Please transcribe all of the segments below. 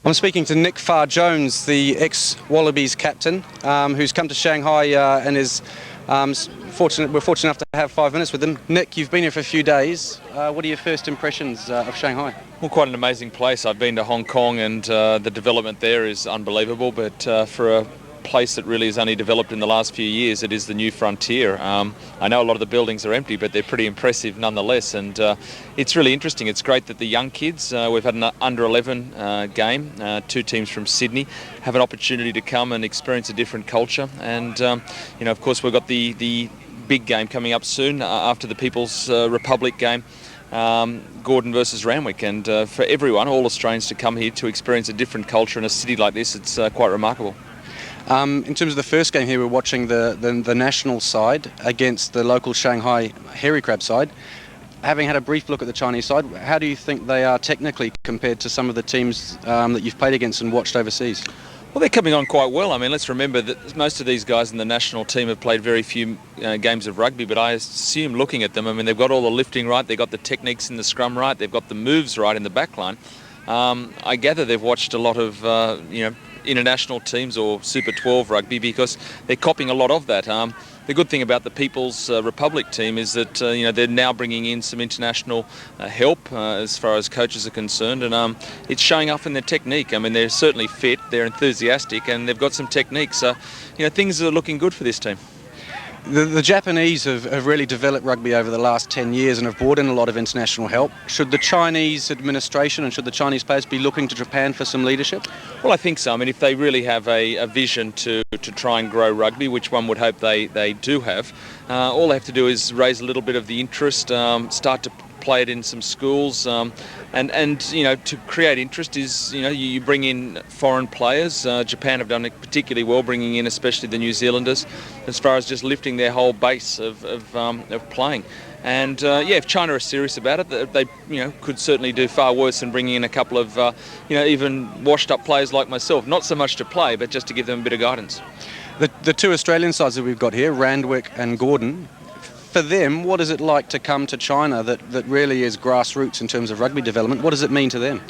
I'm speaking to Nick Farr-Jones, the ex-Wallabies captain, who's come to Shanghai and is we're fortunate enough to have 5 minutes with him. Nick, you've been here for a few days. What are your first impressions of Shanghai? Well, quite an amazing place. I've been to Hong Kong and the development there is unbelievable, but for a place that really has only developed in the last few years, it is the new frontier. I know a lot of the buildings are empty, but they're pretty impressive nonetheless, and it's really interesting. It's great that the young kids, we've had an under-11 game, 2 teams from Sydney, have an opportunity to come and experience a different culture, and you know, of course we've got the big game coming up soon after the People's Republic game, Gordon versus Randwick, and for everyone, all Australians, to come here to experience a different culture in a city like this, it's quite remarkable. In terms of the first game here, we're watching the national side against the local Shanghai hairy crab side. Having had a brief look at the Chinese side, how do you think they are technically compared to some of the teams that you've played against and watched overseas? Well, they're coming on quite well. I mean, let's remember that most of these guys in the national team have played very few games of rugby, but I assume, looking at them, I mean, they've got all the lifting right, they've got the techniques in the scrum right, they've got the moves right in the back line. I gather they've watched a lot of, international teams or Super 12 rugby, because they're copying a lot of that. The good thing about the People's Republic team is that they're now bringing in some international help as far as coaches are concerned, and it's showing up in their technique. I mean, they're certainly fit, they're enthusiastic, and they've got some technique. So, things are looking good for this team. The Japanese have really developed rugby over the last 10 years and have brought in a lot of international help. Should the Chinese administration and should the Chinese players be looking to Japan for some leadership? Well, I think so. I mean, if they really have a vision to try and grow rugby, which one would hope they do have, all they have to do is raise a little bit of the interest, start to play it in some schools, and to create interest is, you bring in foreign players. Japan have done it particularly well, bringing in especially the New Zealanders, as far as just lifting their whole base of playing. And if China are serious about it, they could certainly do far worse than bringing in a couple of even washed up players like myself, not so much to play, but just to give them a bit of guidance. The 2 Australian sides that we've got here, Randwick and Gordon, for them, what is it like to come to China that really is grassroots in terms of rugby development? What does it mean to them?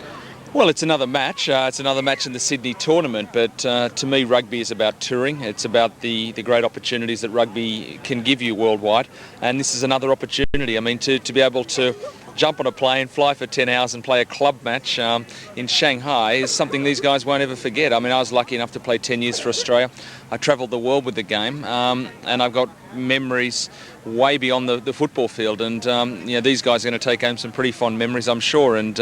Well, it's another match. It's another match in the Sydney tournament, but to me, rugby is about touring. It's about the great opportunities that rugby can give you worldwide, and this is another opportunity. I mean, to be able to jump on a plane, fly for 10 hours and play a club match in Shanghai is something these guys won't ever forget. I mean, I was lucky enough to play 10 years for Australia. I travelled the world with the game, and I've got memories way beyond the football field, and these guys are going to take home some pretty fond memories, I'm sure, and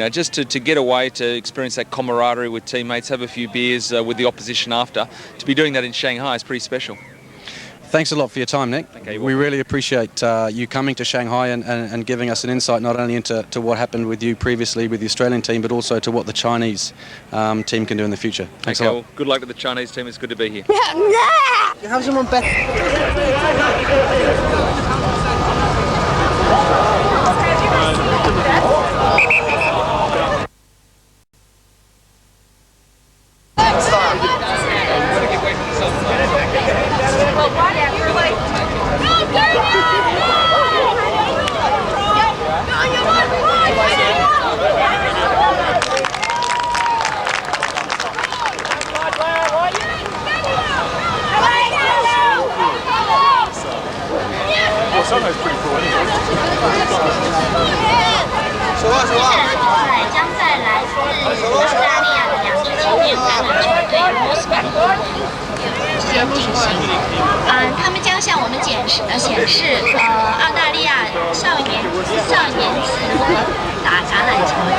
just to get away, to experience that camaraderie with teammates, have a few beers with the opposition after, to be doing that in Shanghai is pretty special. Thanks a lot for your time, Nick. Okay, we really appreciate you coming to Shanghai and giving us an insight not only into what happened with you previously with the Australian team, but also to what the Chinese team can do in the future. Thanks a lot. Well, good luck with the Chinese team. It's good to be here. Have someone better. Sometimes pretty cool anyway. 将在来自澳大利亚的2支青年橄榄球队举行。他们将向我们显示澳大利亚少年级如何打橄榄球的。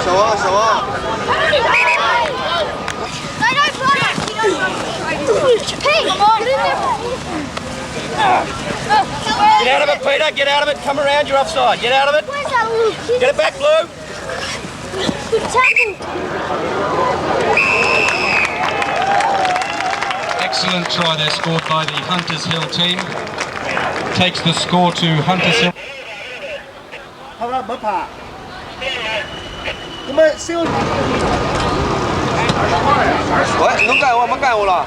手啊！ Get out of it, Peter. Get out of it. Come around. You're offside. Get out of it. Get it back, Blue. Excellent try there scored by the Hunters Hill team. Takes the score to Hunters Hill. 好了，没怕。咁啊，燒。喂，唔好介我啦。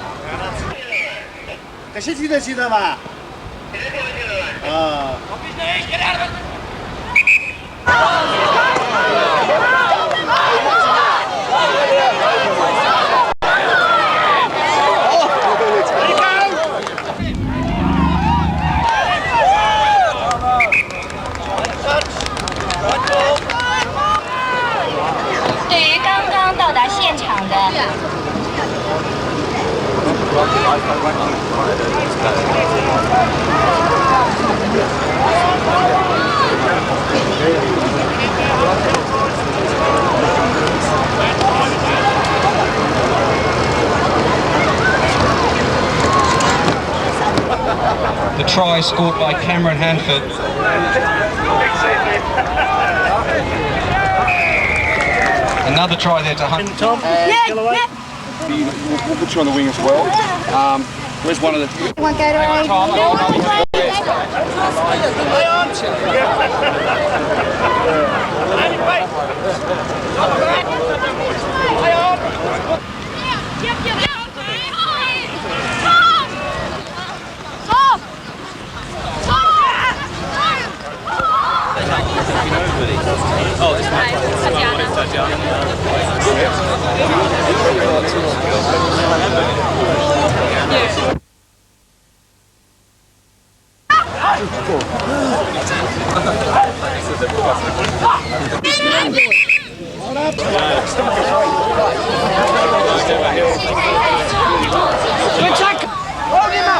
這些聽得清的嘛？啊。Get out of it. The try scored by Cameron Hanford. Another try there to Hunt. Tom, we'll put you on the wing as well. Where's one of the... Want Gatorade?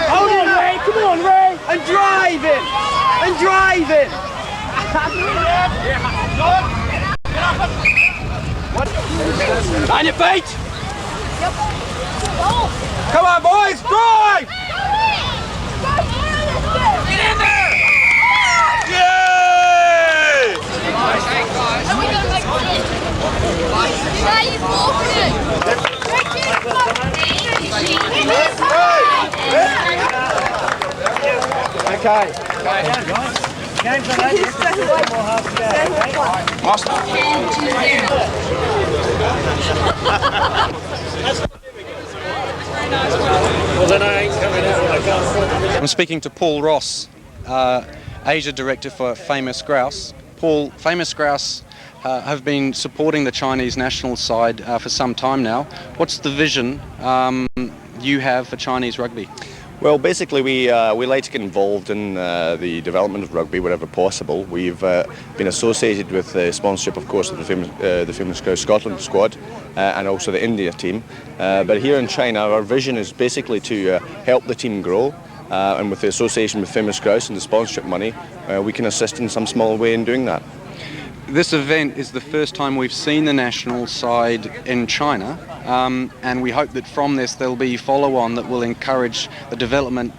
Hold him, Ray! Come on, Ray! And drive him! And drive him! On your feet. Come on, boys. Drive. Get in there. Yay! Okay. Game's on that. More half a Well, then I ain't coming out. I'm speaking to Paul Ross, Asia Director for Famous Grouse. Paul, Famous Grouse have been supporting the Chinese national side for some time now. What's the vision you have for Chinese rugby? Well, basically, we like to get involved in the development of rugby wherever possible. We've been associated with the sponsorship, of course, of the famous Scouse Scotland squad and also the India team. But here in China, our vision is basically to help the team grow. And with the association with Famous Grouse and the sponsorship money, we can assist in some small way in doing that. This event is the first time we've seen the national side in China, and we hope that from this there'll be follow-on that will encourage the development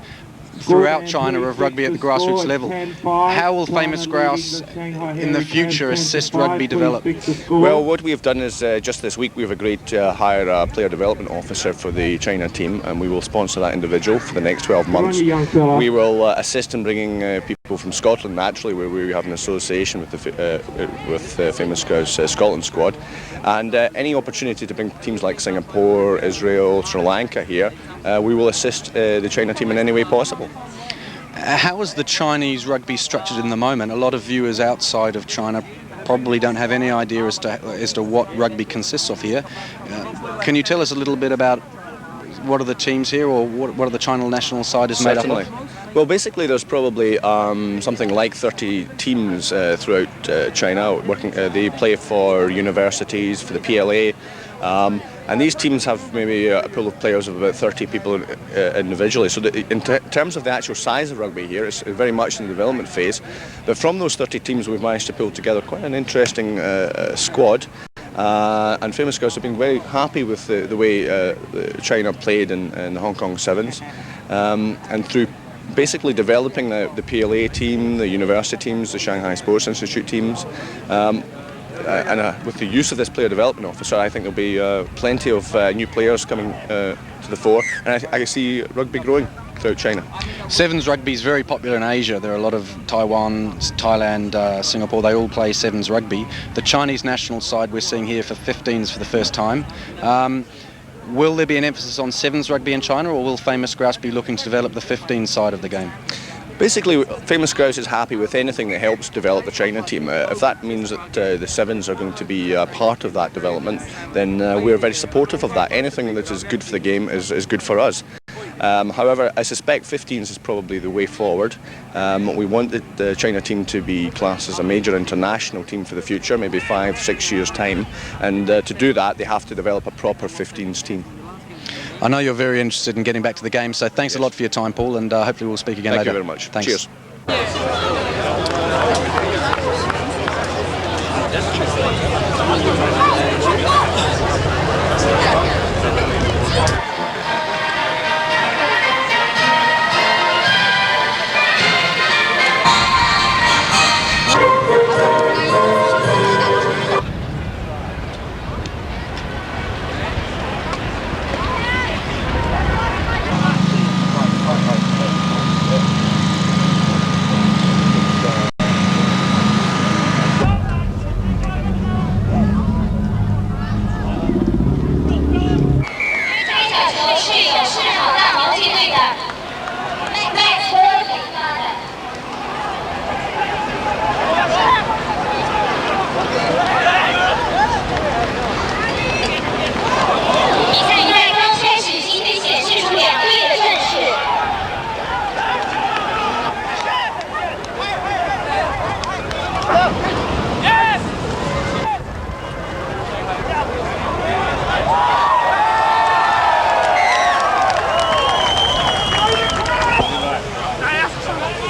throughout China of rugby at the grassroots level. How will Famous Grouse in the future assist rugby develop? Well, what we've done is just this week we've agreed to hire a player development officer for the China team, and we will sponsor that individual for the next 12 months. We will assist in bringing people from Scotland naturally, where we have an association with the Famous Grouse Scotland squad, and any opportunity to bring teams like Singapore, Israel, Sri Lanka here, we will assist the China team in any way possible. How is the Chinese rugby structured in the moment? A lot of viewers outside of China probably don't have any idea as to what rugby consists of here. Can you tell us a little bit about what are the teams here, or what are the China national side is made up of? Well, basically there's probably something like 30 teams throughout China working. They play for universities, for the PLA, and these teams have maybe a pool of players of about 30 people individually. So in terms of the actual size of rugby here, it's very much in the development phase. But from those 30 teams, we've managed to pull together quite an interesting squad. And Famous Grouse have been very happy with the way China played in the Hong Kong Sevens. And through basically developing the PLA team, the university teams, the Shanghai Sports Institute teams, and with the use of this player development officer, I think there'll be plenty of new players coming to the fore, and I see rugby growing throughout China. Sevens rugby is very popular in Asia. There are a lot of Taiwan, Thailand, Singapore, they all play sevens rugby. The Chinese national side we're seeing here for 15s for the first time. Will there be an emphasis on sevens rugby in China, or will Famous Grouse be looking to develop the 15 side of the game? Basically, Famous Grouse is happy with anything that helps develop the China team. If that means that the Sevens are going to be part of that development, then we're very supportive of that. Anything that is good for the game is good for us. However, I suspect 15s is probably the way forward. We want the China team to be classed as a major international team for the future, maybe 5-6 years' time. And to do that, they have to develop a proper 15s team. I know you're very interested in getting back to the game, so thanks a lot for your time, Paul, and hopefully we'll speak again later. Thank you very much. Thanks. Cheers.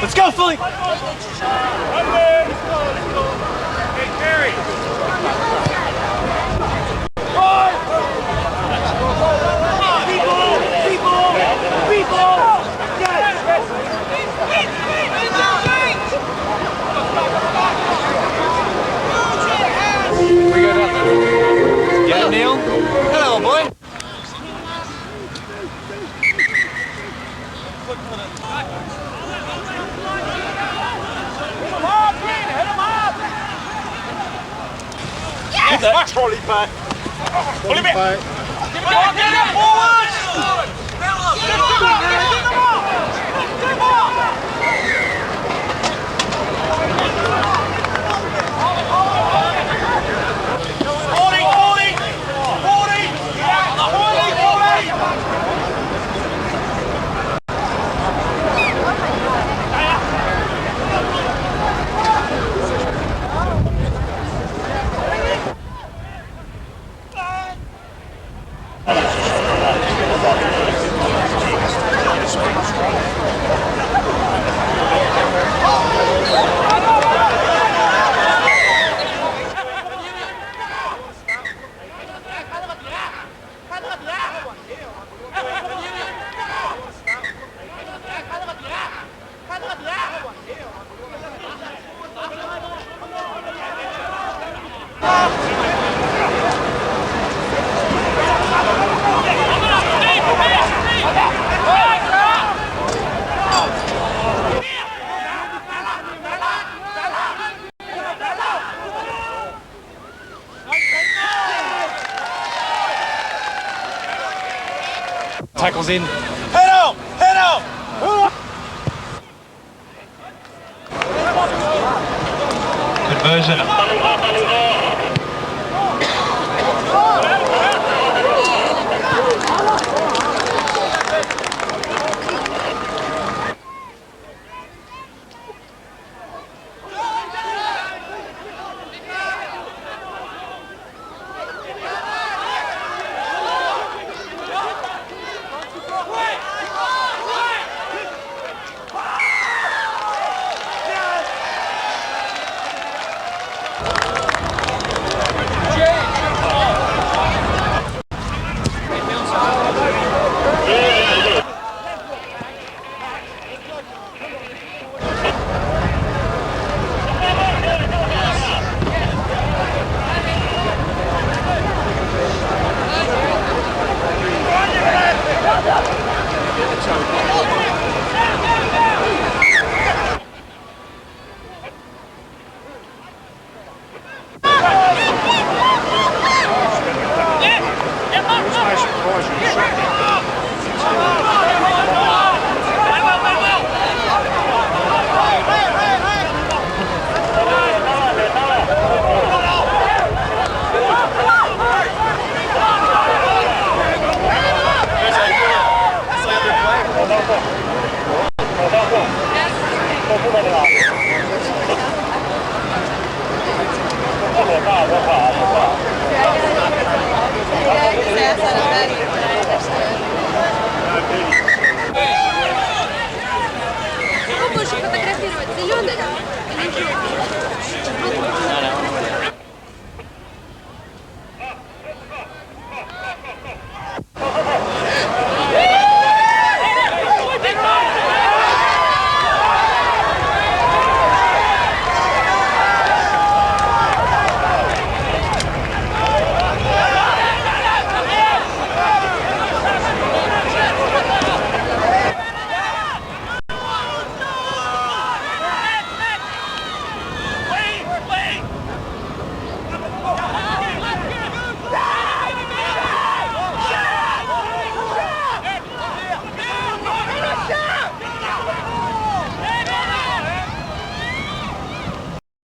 Let's go, Philly! Get it, Neil? Hello, boy. Get that trolley back. Pull him back. Get it forward. Get Tackles in. Head out! Head out! Conversion.